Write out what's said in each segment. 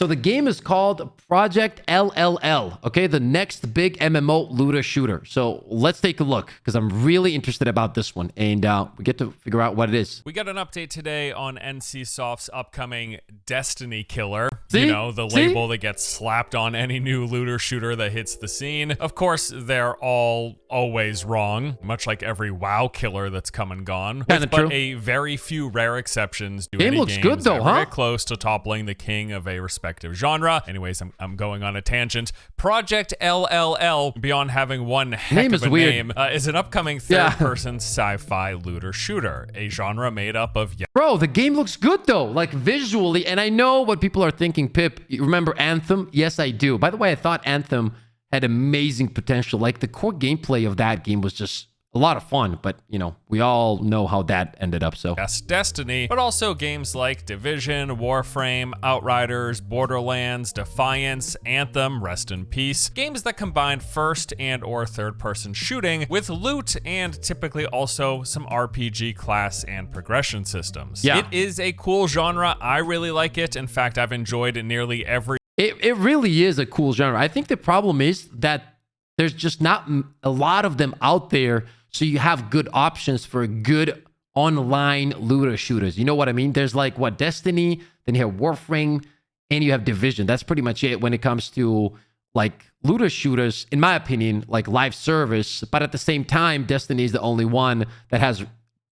So the game is called Project LLL, okay? The next big MMO looter shooter. So let's take a look because I'm really interested about this one and we get to figure out what it is. We got an update today on NCSoft's upcoming Destiny killer. See? You know, the label that gets slapped on any new looter shooter that hits the scene. Of course, they're all always wrong, much like every WoW killer that's come and gone. But a very few rare exceptions do any looks games good though, ever get close to toppling the king of a respective genre. Anyways, I'm going on a tangent. Project LLL, beyond having one heck of a name, is an upcoming third-person sci-fi looter shooter, a genre made up of... Bro, the game looks good though, like visually, and I know what people are thinking. Pip, you remember Anthem? Yes, I do. By the way, I thought Anthem had amazing potential. Like the core gameplay of that game was just a lot of fun, but you know, we all know how that ended up. So yes, Destiny, but also games like Division, Warframe, Outriders, Borderlands, Defiance, Anthem, rest in peace. Games that combine first and or third person shooting with loot and typically also some RPG class and progression systems. Yeah. It is a cool genre. I really like it. In fact, I've enjoyed nearly every... It really is a cool genre. I think the problem is that there's just not a lot of them out there. So you have good options for good online looter shooters. You know what I mean? There's like what, Destiny, then you have Warframe, and you have Division. That's pretty much it when it comes to like looter shooters, in my opinion, like live service. But at the same time, Destiny is the only one that has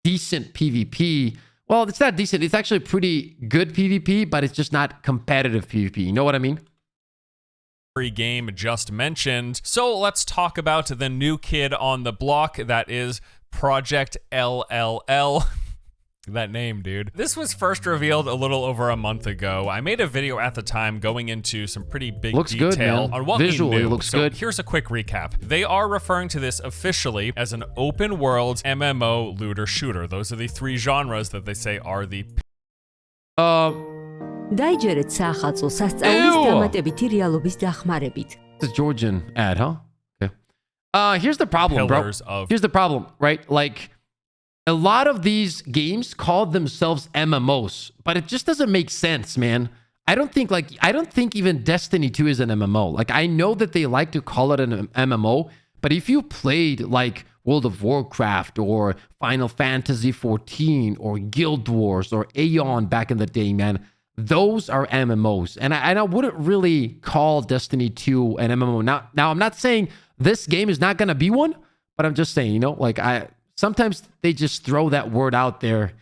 decent PvP. Well, it's not decent. It's actually pretty good PvP, but it's just not competitive PvP. You know what I mean? Game just mentioned. So let's talk about the new kid on the block that is Project LLL. That name, dude. This was first revealed a little over a month ago. I made a video at the time going into some pretty big detail on what visually we knew. Looks good. Here's a quick recap. They are referring to this officially as an open world MMO looter shooter. Those are the three genres that they say are the დაიჯერეთ საახალწლო სასწაულის დამატებითი რეალობის დახმარებით. It's a Georgian ad, huh? Okay. Here's the problem, bro. Here's the problem, right? Like, a lot of these games call themselves MMOs, but it just doesn't make sense, man. I don't think even Destiny 2 is an MMO. Like, I know that they like to call it an MMO, but if you played like World of Warcraft or Final Fantasy 14 or Guild Wars or Aeon back in the day, man, those are MMOs. And I wouldn't really call Destiny 2 an MMO. Now I'm not saying this game is not going to be one, but I'm just saying, you know, like sometimes they just throw that word out there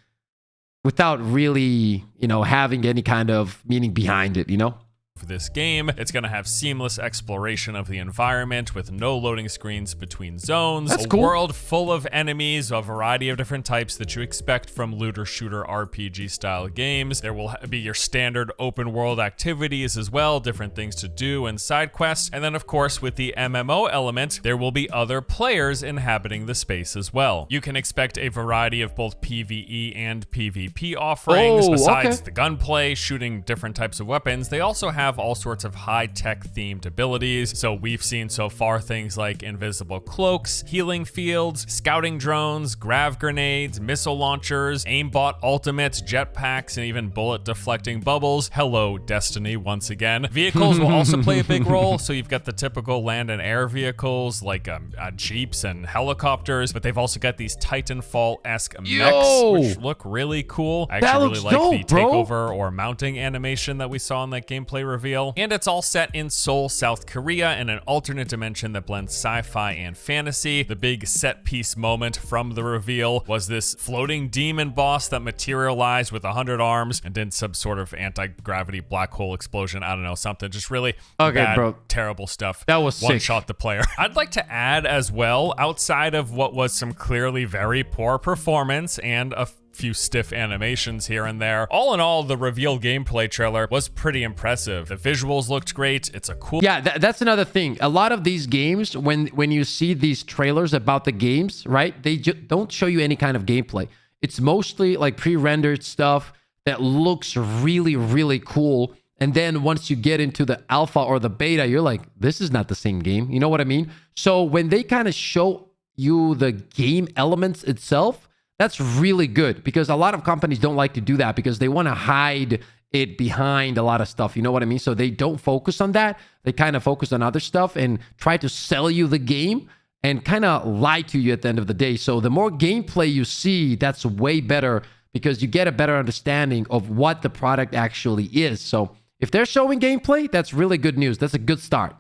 without really, you know, having any kind of meaning behind it, you know? For this game, it's going to have seamless exploration of the environment with no loading screens between zones. That's cool. A world full of enemies, a variety of different types that you expect from looter shooter RPG style games. There will be your standard open world activities as well, different things to do and side quests. And then of course with the MMO element, there will be other players inhabiting the space as well. You can expect a variety of both PvE and PvP offerings besides the gunplay, shooting different types of weapons. They also have all sorts of high-tech themed abilities. So we've seen so far things like invisible cloaks, healing fields, scouting drones, grav grenades, missile launchers, aimbot ultimates, jetpacks, and even bullet deflecting bubbles. Hello, Destiny, once again. Vehicles will also play a big role. So you've got the typical land and air vehicles like jeeps and helicopters, but they've also got these Titanfall-esque mechs, which look really cool. I actually really like the takeover or mounting animation that we saw in that gameplay reveal. And it's all set in Seoul, South Korea, in an alternate dimension that blends sci-fi and fantasy. The big set piece moment from the reveal was this floating demon boss that materialized with 100 arms and did some sort of anti-gravity black hole explosion. I don't know, something just really bad, terrible stuff. That was one shot the player. I'd like to add as well, outside of what was some clearly very poor performance and a few stiff animations here and there. All in all, the reveal gameplay trailer was pretty impressive. The visuals looked great. It's a cool... Yeah, that's another thing. A lot of these games, when you see these trailers about the games, right, they don't show you any kind of gameplay. It's mostly like pre-rendered stuff that looks really, really cool. And then once you get into the alpha or the beta, you're like, this is not the same game. You know what I mean? So when they kind of show you the game elements itself, that's really good, because a lot of companies don't like to do that because they want to hide it behind a lot of stuff. You know what I mean? So they don't focus on that. They kind of focus on other stuff and try to sell you the game and kind of lie to you at the end of the day. So the more gameplay you see, that's way better because you get a better understanding of what the product actually is. So if they're showing gameplay, that's really good news. That's a good start.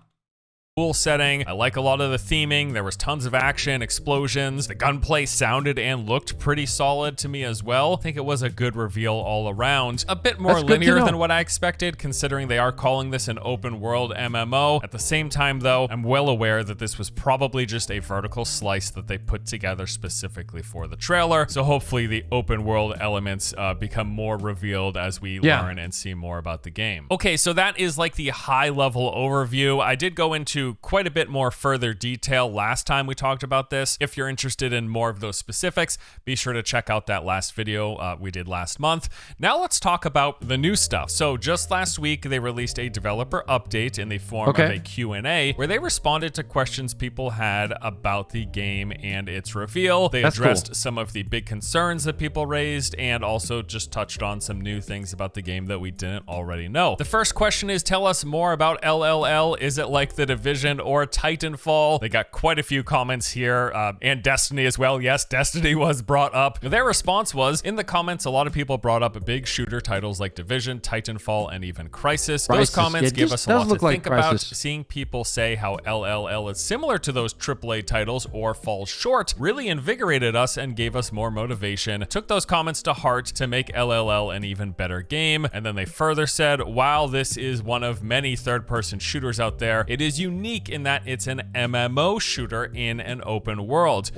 Cool setting. I like a lot of the theming. There was tons of action, explosions. The gunplay sounded and looked pretty solid to me as well. I think it was a good reveal all around. A bit more linear than what I expected, considering they are calling this an open world MMO. At the same time, though, I'm well aware that this was probably just a vertical slice that they put together specifically for the trailer. So hopefully the open world elements become more revealed as we learn and see more about the game. Okay, so that is like the high level overview. I did go into quite a bit more further detail last time we talked about this. If you're interested in more of those specifics, be sure to check out that last video we did last month. Now let's talk about the new stuff. So just last week, they released a developer update in the form of a Q&A where they responded to questions people had about the game and its reveal. They addressed some of the big concerns that people raised and also just touched on some new things about the game that we didn't already know. The first question is, tell us more about LLL. Is it like the Division or Titanfall? They got quite a few comments here, and Destiny as well. Yes, Destiny was brought up. Their response was, in the comments, a lot of people brought up big shooter titles like Division, Titanfall, and even Crysis. Those comments give us a lot to think about. Seeing people say how LLL is similar to those AAA titles or falls short really invigorated us and gave us more motivation. Took those comments to heart to make LLL an even better game. And then they further said, while this is one of many third-person shooters out there, it is unique in that it's an MMO shooter in an open world.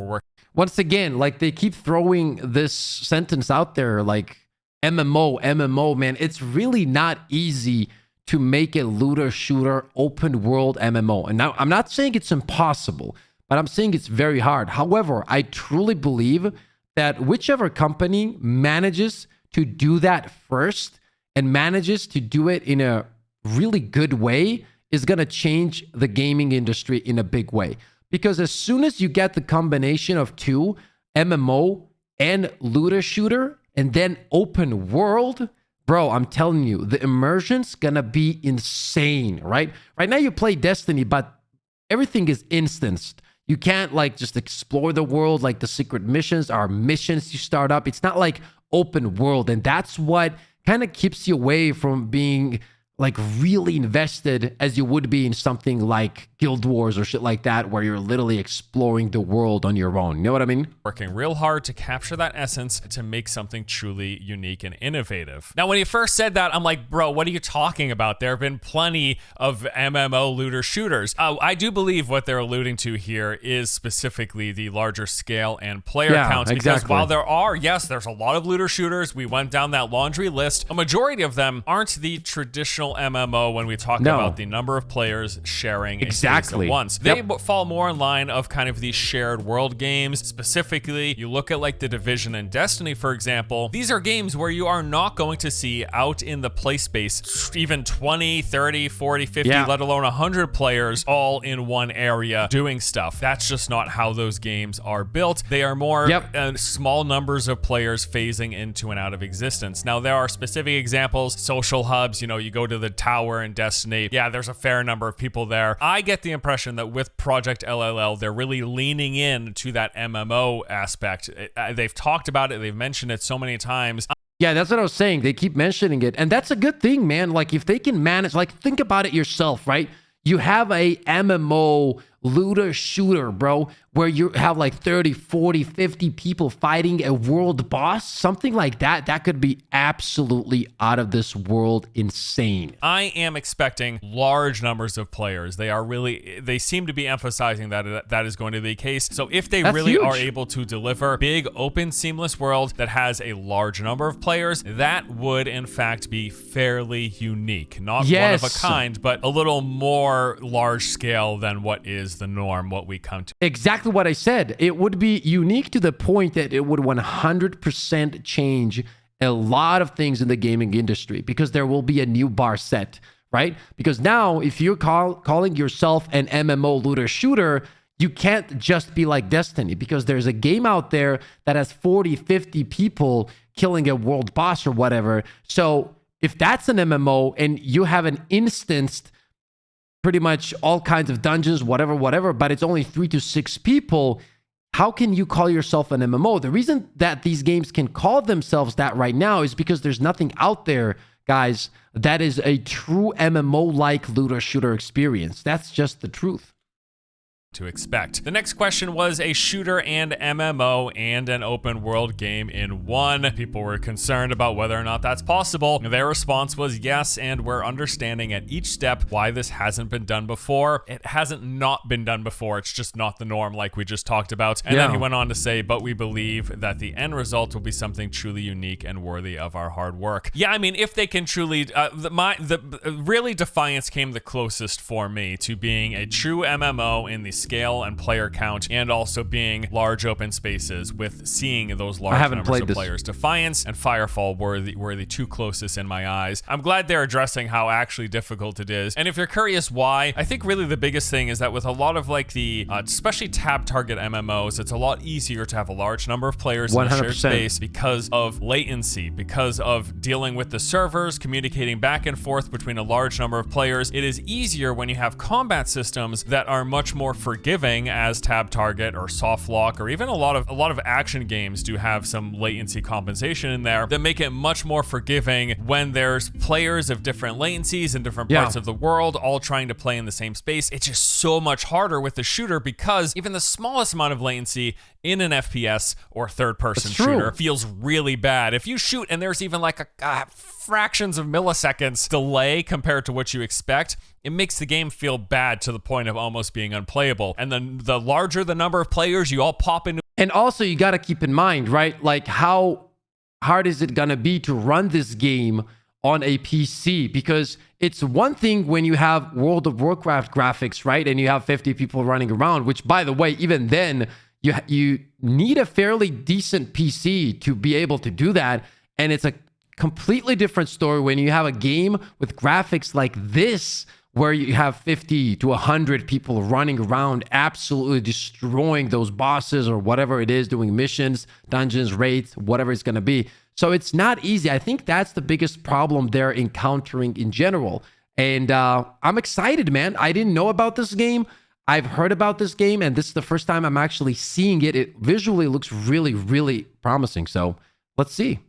Once again, like they keep throwing this sentence out there, like MMO, man. It's really not easy to make a looter shooter open world MMO. And now I'm not saying it's impossible, but I'm saying it's very hard. However, I truly believe that whichever company manages to do that first and manages to do it in a really good way is going to change the gaming industry in a big way. Because as soon as you get the combination of two, MMO and looter shooter, and then open world, bro, I'm telling you, the immersion's going to be insane, right? Right now you play Destiny, but everything is instanced. You can't like just explore the world like the secret missions are missions you start up. It's not like open world. And that's what kind of keeps you away from being like really invested as you would be in something like Guild Wars or shit like that, where you're literally exploring the world on your own. You know what I mean? Working real hard to capture that essence to make something truly unique and innovative. Now, when he first said that, I'm like, bro, what are you talking about? There have been plenty of MMO looter shooters. I do believe what they're alluding to here is specifically the larger scale and player count. Because while there are, yes, there's a lot of looter shooters. We went down that laundry list. A majority of them aren't the traditional MMO when we talk about the number of players sharing a space at once. They fall more in line of kind of these shared world games. Specifically, you look at like the Division and Destiny, for example. These are games where you are not going to see out in the play space even 20, 30, 40, 50, let alone 100 players all in one area doing stuff. That's just not how those games are built. They are more small numbers of players phasing into and out of existence. Now, there are specific examples, social hubs, you know, you go to the tower in Destiny. Yeah, there's a fair number of people there. I get the impression that with Project LLL, they're really leaning in to that MMO aspect. They've talked about it. They've mentioned it so many times. Yeah, that's what I was saying. They keep mentioning it. And that's a good thing, man. Like if they can manage, like think about it yourself, right? You have a MMO looter shooter, bro, where you have like 30, 40, 50 people fighting a world boss, something like that. That could be absolutely out of this world insane. I am expecting large numbers of players. They seem to be emphasizing that that is going to be the case. So if they really are able to deliver big, open, seamless world that has a large number of players, that would in fact be fairly unique. Not one of a kind, but a little more large scale than what is the norm, what we come to. Exactly what I said. It would be unique to the point that it would 100% change a lot of things in the gaming industry because there will be a new bar set, right? Because now if you're calling yourself an MMO looter shooter, you can't just be like Destiny because there's a game out there that has 40, 50 people killing a world boss or whatever. So if that's an MMO and you have an instanced pretty much all kinds of dungeons, whatever, but it's only 3 to 6 people, how can you call yourself an MMO? The reason that these games can call themselves that right now is because there's nothing out there, guys, that is a true MMO-like looter shooter experience. That's just the truth. To expect. The next question was a shooter and MMO and an open world game in one. People were concerned about whether or not that's possible. Their response was yes, and we're understanding at each step why this hasn't been done before. It hasn't not been done before. It's just not the norm like we just talked about. And then he went on to say, but we believe that the end result will be something truly unique and worthy of our hard work. Yeah, I mean, if they can truly, really Defiance came the closest for me to being a true MMO in the scale and player count, and also being large open spaces with seeing those large numbers of players. Defiance and Firefall were the two closest in my eyes. I'm glad they're addressing how actually difficult it is. And if you're curious why, I think really the biggest thing is that with a lot of like the, especially tab target MMOs, it's a lot easier to have a large number of players in a shared space because of latency, because of dealing with the servers, communicating back and forth between a large number of players. It is easier when you have combat systems that are much more forgiving, as tab target or soft lock, or even a lot of action games do have some latency compensation in there that make it much more forgiving when there's players of different latencies in different parts of the world all trying to play in the same space. It's just so much harder with the shooter because even the smallest amount of latency in an FPS or third-person shooter feels really bad. If you shoot and there's even like a fractions of milliseconds delay compared to what you expect, it makes the game feel bad to the point of almost being unplayable. And then the larger the number of players you all pop into. And also you got to keep in mind, right? Like how hard is it going to be to run this game on a PC? Because it's one thing when you have World of Warcraft graphics, right? And you have 50 people running around, which by the way, even then you need a fairly decent PC to be able to do that. And it's a completely different story when you have a game with graphics like this, where you have 50 to 100 people running around, absolutely destroying those bosses or whatever it is, doing missions, dungeons, raids, whatever it's going to be. So it's not easy. I think that's the biggest problem they're encountering in general. And I'm excited, man. I didn't know about this game. I've heard about this game, and this is the first time I'm actually seeing it. It visually looks really, really promising. So let's see.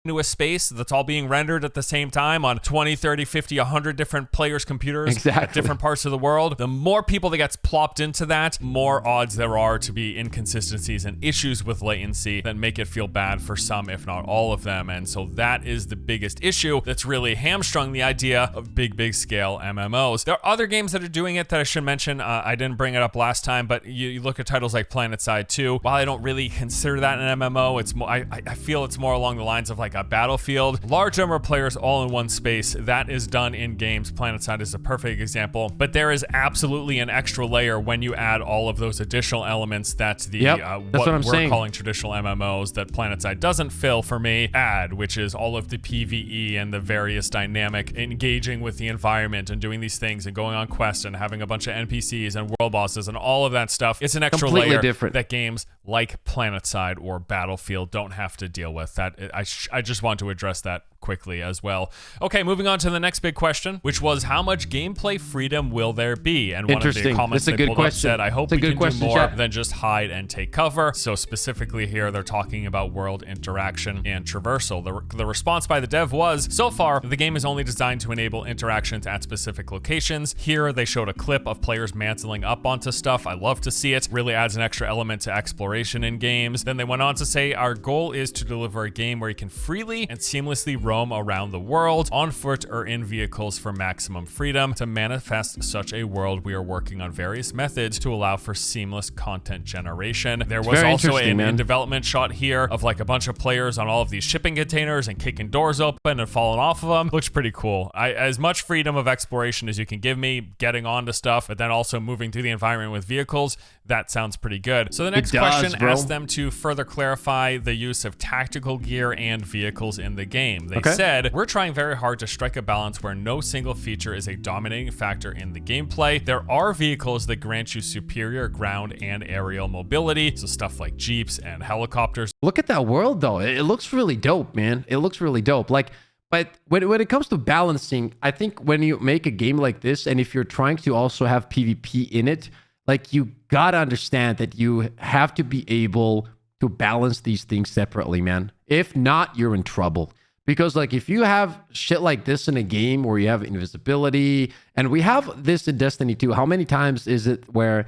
Into a space that's all being rendered at the same time on 20, 30, 50, 100 different players' computers at different parts of the world. The more people that gets plopped into that, more odds there are to be inconsistencies and issues with latency that make it feel bad for some, if not all of them. And so that is the biggest issue that's really hamstrung the idea of big scale MMOs. There are other games that are doing it that I should mention. I didn't bring it up last time, but you look at titles like PlanetSide 2. While I don't really consider that an MMO, it's more, I feel it's more along the lines of like a Battlefield. Large number of players all in one space. That is done in games. PlanetSide is a perfect example. But there is absolutely an extra layer when you add all of those additional elements that the what we're calling traditional MMOs that PlanetSide doesn't fill for me add, which is all of the PvE and the various dynamic engaging with the environment and doing these things and going on quests and having a bunch of NPCs and world bosses and all of that stuff. It's an extra layer that games like PlanetSide or Battlefield don't have to deal with. That I just want to address that quickly as well. Okay, moving on to the next big question, which was how much gameplay freedom will there be? And one of the comments they pulled up said, I hope we can do more than just hide and take cover. So specifically here, they're talking about world interaction and traversal. The response by the dev was, so far, the game is only designed to enable interactions at specific locations. Here, they showed a clip of players mantling up onto stuff. I love to see it. Really adds an extra element to exploration in games. Then they went on to say, our goal is to deliver a game where you can freely and seamlessly roam around the world on foot or in vehicles for maximum freedom. To manifest such a world, we are working on various methods to allow for seamless content generation. There was also an in development shot here of like a bunch of players on all of these shipping containers and kicking doors open and falling off of them. Looks pretty cool. As much freedom of exploration as you can give me, getting onto stuff, but then also moving through the environment with vehicles, that sounds pretty good. So the next question asked them to further clarify the use of tactical gear and vehicles in the game. They said, we're trying very hard to strike a balance where no single feature is a dominating factor in the gameplay. There are vehicles that grant you superior ground and aerial mobility, so stuff like jeeps and helicopters. Look at that world though. It looks really dope, man. It looks really dope. Like But when it comes to balancing, I think when you make a game like this, and if you're trying to also have PvP in it, like you gotta understand that you have to be able to balance these things separately, man. If not, you're in trouble. Because like if you have shit like this in a game where you have invisibility, and we have this in Destiny 2, how many times is it where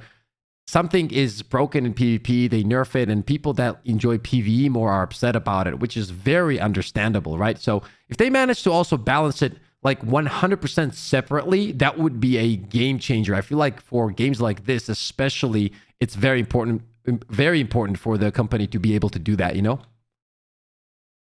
something is broken in PvP, they nerf it, and people that enjoy PvE more are upset about it, which is very understandable, right? So if they manage to also balance it like 100% separately, that would be a game changer. I feel like for games like this, especially, it's very important for the company to be able to do that, you know?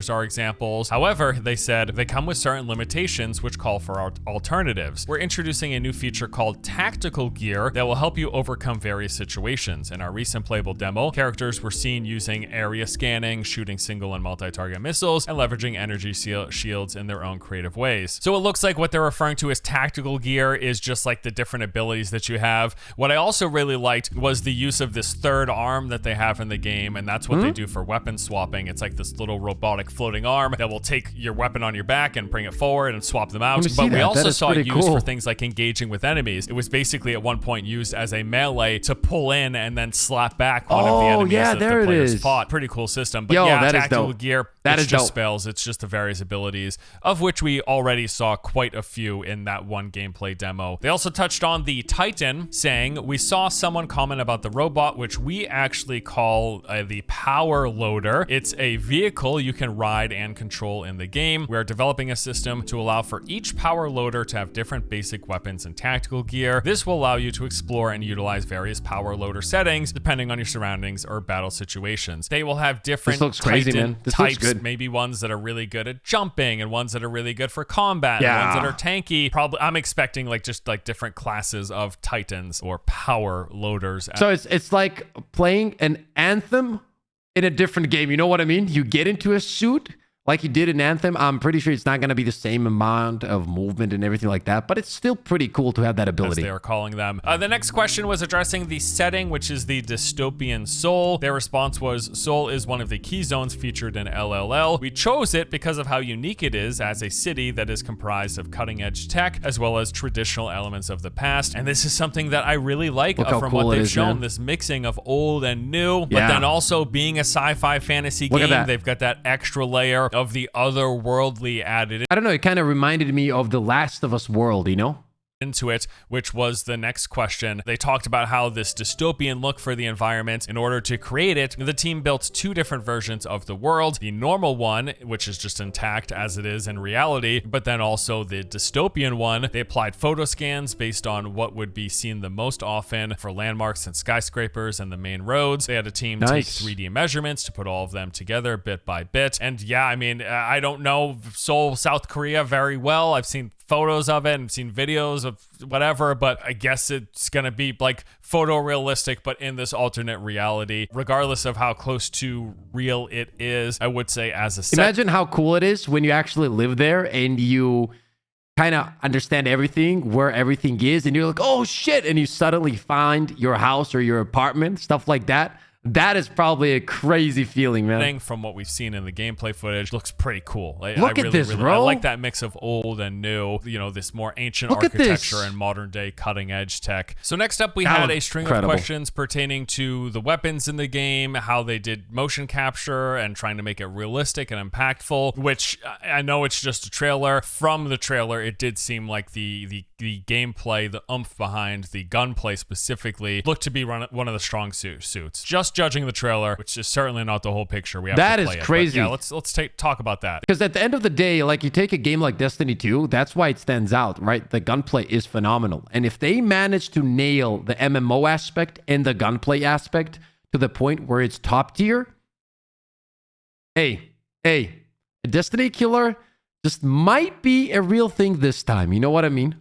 Are examples. However, they said they come with certain limitations which call for alternatives. We're introducing a new feature called tactical gear that will help you overcome various situations. In our recent playable demo, characters were seen using area scanning, shooting single and multi-target missiles, and leveraging energy shields in their own creative ways. So it looks like what they're referring to as tactical gear is just like the different abilities that you have. What I also really liked was the use of this third arm that they have in the game, and that's what they do for weapon swapping. It's like this little robotic floating arm that will take your weapon on your back and bring it forward and swap them out. But we also saw it used for things like engaging with enemies. It was basically at one point used as a melee to pull in and then slap back one of the enemies that the players fought. Pretty cool system. But yeah, tactical gear, it's just spells. It's just the various abilities, of which we already saw quite a few in that one gameplay demo. They also touched on the Titan, saying, we saw someone comment about the robot, which we actually call the power loader. It's a vehicle you can ride and control in the game. We're developing a system to allow for each power loader to have different basic weapons and tactical gear. This will allow you to explore and utilize various power loader settings depending on your surroundings or battle situations. They will have different Titan types, maybe ones that are really good at jumping and ones that are really good for combat, and ones that are tanky. Probably I'm expecting like just like different classes of Titans or power loaders. So it's like playing an Anthem in a different game. You know what I mean? You get into a suit like you did in Anthem. I'm pretty sure it's not going to be the same amount of movement and everything like that, but it's still pretty cool to have that ability. As they are calling them. The next question was addressing the setting, which is the dystopian Seoul. Their response was, Seoul is one of the key zones featured in LLL. We chose it because of how unique it is as a city that is comprised of cutting-edge tech as well as traditional elements of the past. And this is something that I really like from what they've shown, this mixing of old and new, but then also being a sci-fi fantasy game. They've got that extra layer of the otherworldly added. I don't know, it kind of reminded me of the Last of Us world, you know? Into it, which was the next question. They talked about how this dystopian look for the environment, in order to create it, the team built two different versions of the world. The normal one, which is just intact as it is in reality, but then also the dystopian one. They applied photo scans based on what would be seen the most often for landmarks and skyscrapers and the main roads. They had a team take 3D measurements to put all of them together bit by bit. And yeah, I mean, I don't know Seoul, South Korea very well. I've seen photos of it and seen videos of whatever, but I guess it's gonna be like photorealistic, but in this alternate reality. Regardless of how close to real it is, I would say as a set. Imagine how cool it is when you actually live there and you kind of understand everything, where everything is, and you're like, oh shit, and you suddenly find your house or your apartment, stuff like that. That is probably a crazy feeling, man. From what we've seen in the gameplay footage, looks pretty cool. Look at this, bro. I like that mix of old and new, you know, this more ancient architecture and modern day cutting edge tech. So next up, we had a string of questions pertaining to the weapons in the game, how they did motion capture and trying to make it realistic and impactful, which I know it's just a trailer. From the trailer, it did seem like the gameplay, the oomph behind the gunplay specifically, looked to be one of the strong suits. Just judging the trailer, which is certainly not the whole picture. We have that to play is crazy. Yeah, let's talk about that. Because at the end of the day, like you take a game like Destiny 2, that's why it stands out, right? The gunplay is phenomenal. And if they manage to nail the MMO aspect and the gunplay aspect to the point where it's top tier, hey, a Destiny killer just might be a real thing this time. You know what I mean?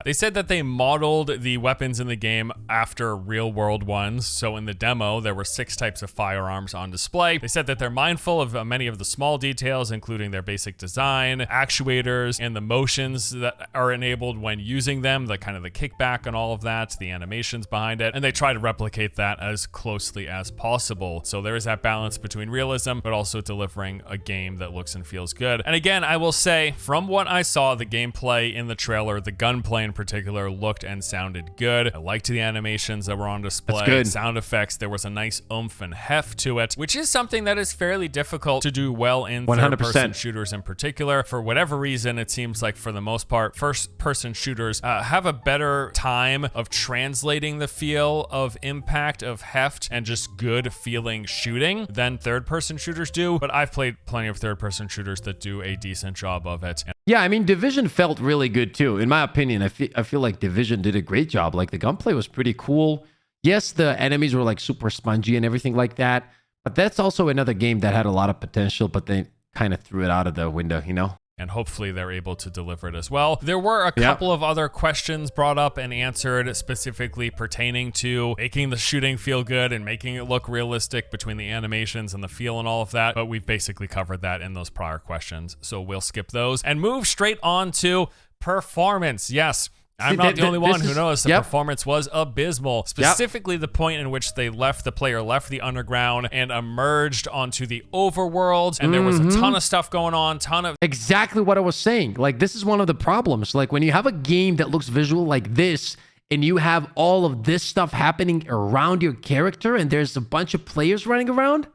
They said that they modeled the weapons in the game after real world ones. So in the demo, there were 6 types of firearms on display. They said that they're mindful of many of the small details, including their basic design, actuators, and the motions that are enabled when using them, the kind of the kickback and all of that, the animations behind it. And they try to replicate that as closely as possible. So there is that balance between realism, but also delivering a game that looks and feels good. And again, I will say, from what I saw, the gameplay in the trailer, the gunplay in particular, looked and sounded good. I liked the animations that were on display. That's good. Sound effects, there was a nice oomph and heft to it, which is something that is fairly difficult to do well in 100%. third-person shooters in particular. For whatever reason, it seems like for the most part, first-person shooters have a better time of translating the feel of impact, of heft, and just good feeling shooting than third-person shooters do. But I've played plenty of third-person shooters that do a decent job of it. Yeah, I mean, Division felt really good too. In my opinion, I feel like Division did a great job. Like, the gunplay was pretty cool. Yes, the enemies were like super spongy and everything like that. But that's also another game that had a lot of potential, but they kind of threw it out of the window, you know? And hopefully they're able to deliver it as well. There were a couple of other questions brought up and answered, specifically pertaining to making the shooting feel good and making it look realistic between the animations and the feel and all of that. But we've basically covered that in those prior questions. So we'll skip those and move straight on to performance. Yes. I'm not the only one who knows the performance was abysmal. Specifically, the point in which the player left the underground and emerged onto the overworld, and there was a ton of stuff going on, Exactly what I was saying. Like, this is one of the problems. Like, when you have a game that looks visual like this, and you have all of this stuff happening around your character, and there's a bunch of players running around,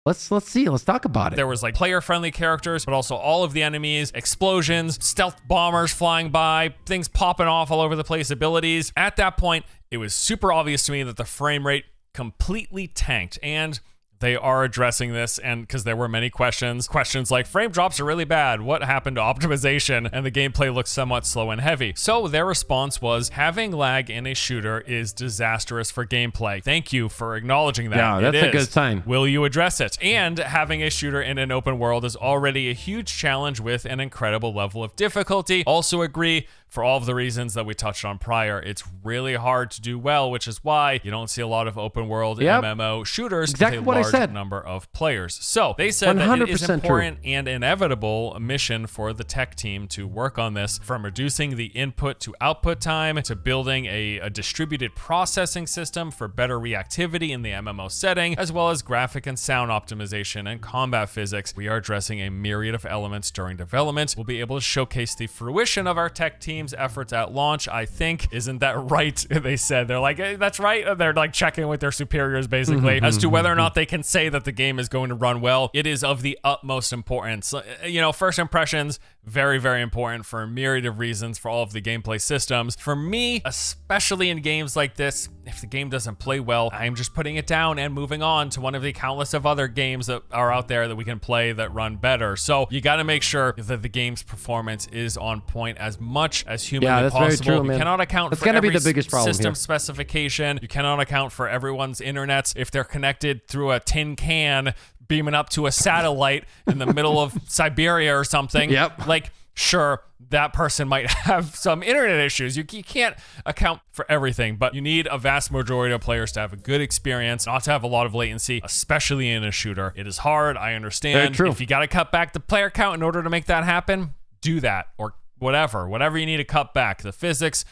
Let's talk about it. There was like player-friendly characters, but also all of the enemies, explosions, stealth bombers flying by, things popping off all over the place, abilities. At that point, it was super obvious to me that the frame rate completely tanked, and they are addressing this, and because there were many questions like frame drops are really bad. What happened to optimization? And the gameplay looks somewhat slow and heavy. So their response was, having lag in a shooter is disastrous for gameplay. Thank you for acknowledging that. Yeah, that's a good sign. Will you address it? And having a shooter in an open world is already a huge challenge with an incredible level of difficulty. Also agree, for all of the reasons that we touched on prior, it's really hard to do well, which is why you don't see a lot of open world MMO shooters with a large number of players. So they said that it is important and inevitable mission for the tech team to work on this, from reducing the input to output time to building a distributed processing system for better reactivity in the MMO setting, as well as graphic and sound optimization and combat physics. We are addressing a myriad of elements during development. We'll be able to showcase the fruition of our tech team's efforts at launch, I think. Isn't that right? They said. They're like, hey, that's right. They're like checking with their superiors basically as to whether or not they can say that the game is going to run well. It is of the utmost importance. You know, first impressions, very, very important for a myriad of reasons for all of the gameplay systems. For me, especially in games like this, if the game doesn't play well, I'm just putting it down and moving on to one of the countless of other games that are out there that we can play that run better. So you got to make sure that the game's performance is on point as much as humanly possible. Very true, you man. cannot account that's for every be the biggest problem system here. Specification. You cannot account for everyone's internets if they're connected through a tin can beaming up to a satellite in the middle of Siberia or something. Like, sure, that person might have some internet issues. You can't account for everything, but you need a vast majority of players to have a good experience, not to have a lot of latency, especially in a shooter. It is hard, I understand. Very true. If you got to cut back the player count in order to make that happen, do that, or whatever you need to cut back. The physics,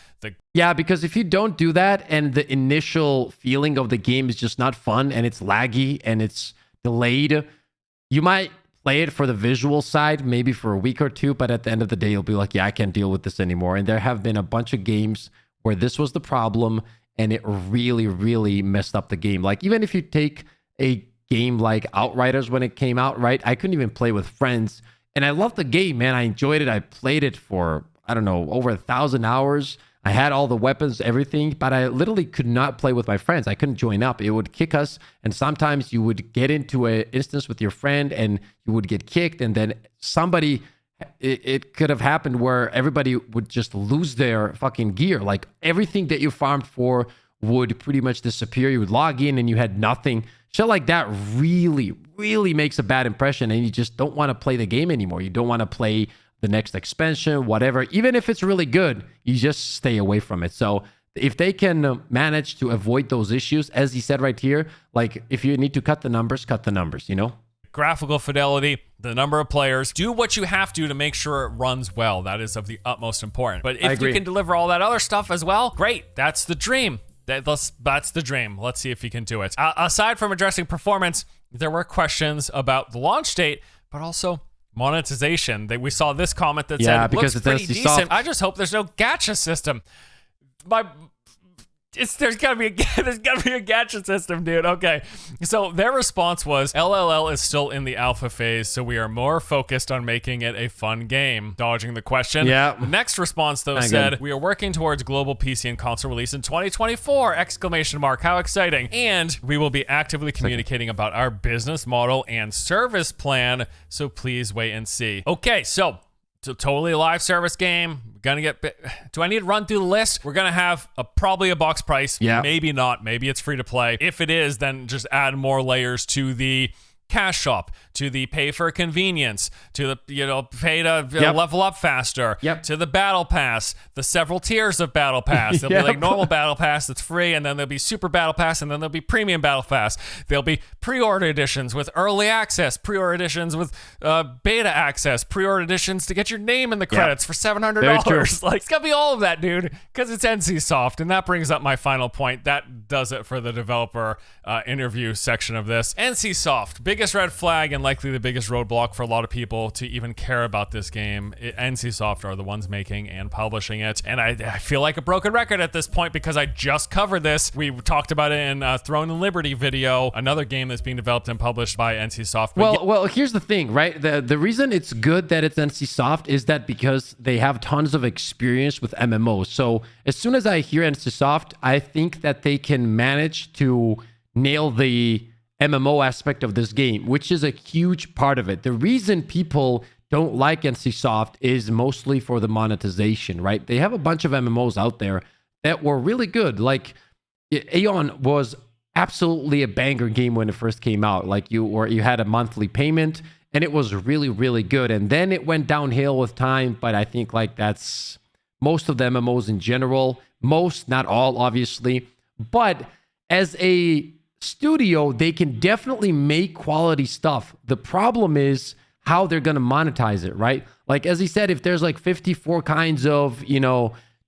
because if you don't do that and the initial feeling of the game is just not fun and it's laggy and it's delayed, you might play it for the visual side, maybe for a week or two, but at the end of the day, you'll be like, yeah, I can't deal with this anymore. And there have been a bunch of games where this was the problem and it really, really messed up the game. Like, even if you take a game like Outriders when it came out, right? I couldn't even play with friends. And I loved the game, man. I enjoyed it. I played it for, I don't know, over 1,000 hours. I had all the weapons, everything, but I literally could not play with my friends. I couldn't join up. It would kick us. And sometimes you would get into an instance with your friend and you would get kicked. And then it could have happened where everybody would just lose their fucking gear. Like, everything that you farmed for would pretty much disappear. You would log in and you had nothing. Shit like that really, really makes a bad impression, and you just don't want to play the game anymore. You don't want to play the next expansion, whatever. Even if it's really good, you just stay away from it. So if they can manage to avoid those issues, as he said right here, like if you need to cut the numbers, you know? Graphical fidelity, the number of players, do what you have to make sure it runs well. That is of the utmost importance. But if you can deliver all that other stuff as well, great. That's the dream. That's the dream. Let's see if you can do it. Aside from addressing performance, there were questions about the launch date, but also monetization. We saw this comment that said, because looks pretty decent. Soft. I just hope there's no gacha system. There's gotta be a gacha system, dude. Okay, so their response was, LLL is still in the alpha phase, so we are more focused on making it a fun game. Dodging the question. Yeah. The next response though said, we are working towards global PC and console release in 2024! Exclamation mark! How exciting! And we will be actively communicating about our business model and service plan. So please wait and see. Okay, so. It's a totally live service game. Gonna get. Do I need to run through the list? We're gonna have probably a box price. Yeah. Maybe not. Maybe it's free to play. If it is, then just add more layers to the cash shop, to the pay for convenience, to the pay to level up faster, to the battle pass, the several tiers of battle pass. There'll be like normal battle pass that's free, and then there'll be super battle pass, and then there'll be premium battle pass. There'll be pre-order editions with early access, pre-order editions with beta access, pre-order editions to get your name in the credits for $700. Like, it's gonna be all of that, dude, because it's NCSoft. And that brings up my final point. That does it for the developer interview section of this. NCSoft, biggest red flag and likely the biggest roadblock for a lot of people to even care about this game. NCSoft are the ones making and publishing it, and I feel like a broken record at this point because I just covered this. We talked about it in Throne and Liberty video, another game that's being developed and published by NCSoft. Well, here's the thing, right? The reason it's good that it's NCSoft is that because they have tons of experience with MMOs. So as soon as I hear NCSoft, I think that they can manage to nail the MMO aspect of this game, which is a huge part of it. The reason people don't like NCSoft is mostly for the monetization, right? They have a bunch of MMOs out there that were really good. Like Aeon was absolutely a banger game when it first came out. Like you had a monthly payment and it was really, really good. And then it went downhill with time, but I think like that's most of the MMOs in general. Most, not all, obviously. But as a studio, they can definitely make quality stuff. The problem is how they're going to monetize it, right? Like, as he said, if there's like 54 kinds of,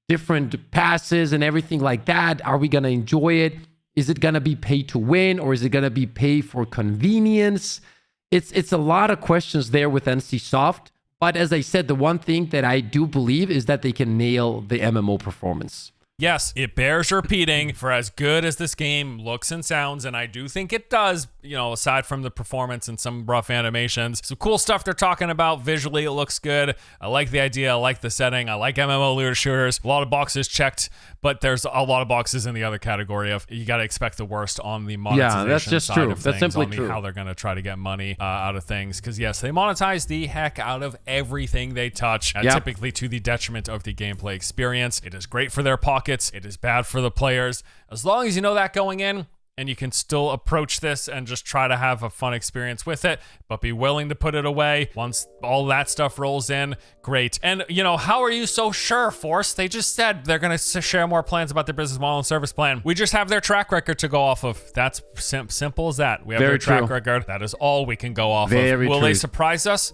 different passes and everything like that, are we going to enjoy it? Is it going to be pay to win, or is it going to be pay for convenience? It's a lot of questions there with NCSoft. But as I said, the one thing that I do believe is that they can nail the MMO performance. Yes, it bears repeating, for as good as this game looks and sounds, and I do think it does, aside from the performance and some rough animations, some cool stuff they're talking about. Visually, it looks good. I like the idea. I like the setting. I like MMO looter shooters. A lot of boxes checked, but there's a lot of boxes in the other category of you got to expect the worst on the monetization that's just side true. of That's things, simply on true. how they're going to try to get money out of things. Because yes, they monetize the heck out of everything they touch, typically to the detriment of the gameplay experience. It is great for their pockets. It is bad for the players. As long as you know that going in, and you can still approach this and just try to have a fun experience with it, but be willing to put it away once all that stuff rolls in. Great. And, how are you so sure, Force? They just said they're going to share more plans about their business model and service plan. We just have their track record to go off of. That's simple as that. We have their track record. That is all we can go off of. Will they surprise us?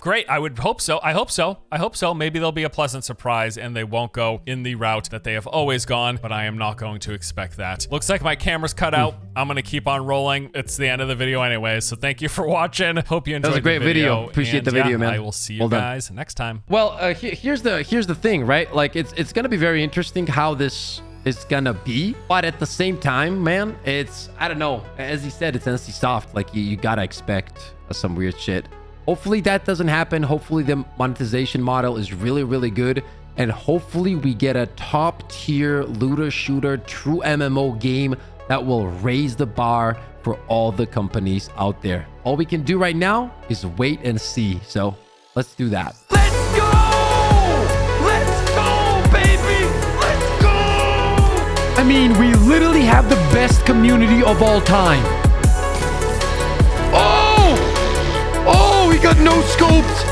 Great. I would hope so. I hope so. Maybe there'll be a pleasant surprise and they won't go in the route that they have always gone, but I am not going to expect that. Looks like my camera's cut out. I'm going to keep on rolling. It's the end of the video anyway, so thank you for watching. Hope you enjoyed the video. That was a great video. Appreciate the video, man. I will see you guys next time. Well, here's the thing, right? Like, it's going to be very interesting how this is going to be, but at the same time, man, I don't know. As he said, it's NCSoft. Like, you got to expect some weird shit. Hopefully that doesn't happen. Hopefully the monetization model is really, really good. And hopefully we get a top tier looter shooter, true MMO game that will raise the bar for all the companies out there. All we can do right now is wait and see. So let's do that. Let's go! Let's go, baby! Let's go! I mean, we literally have the best community of all time. Oh! Oh, we got no scopes!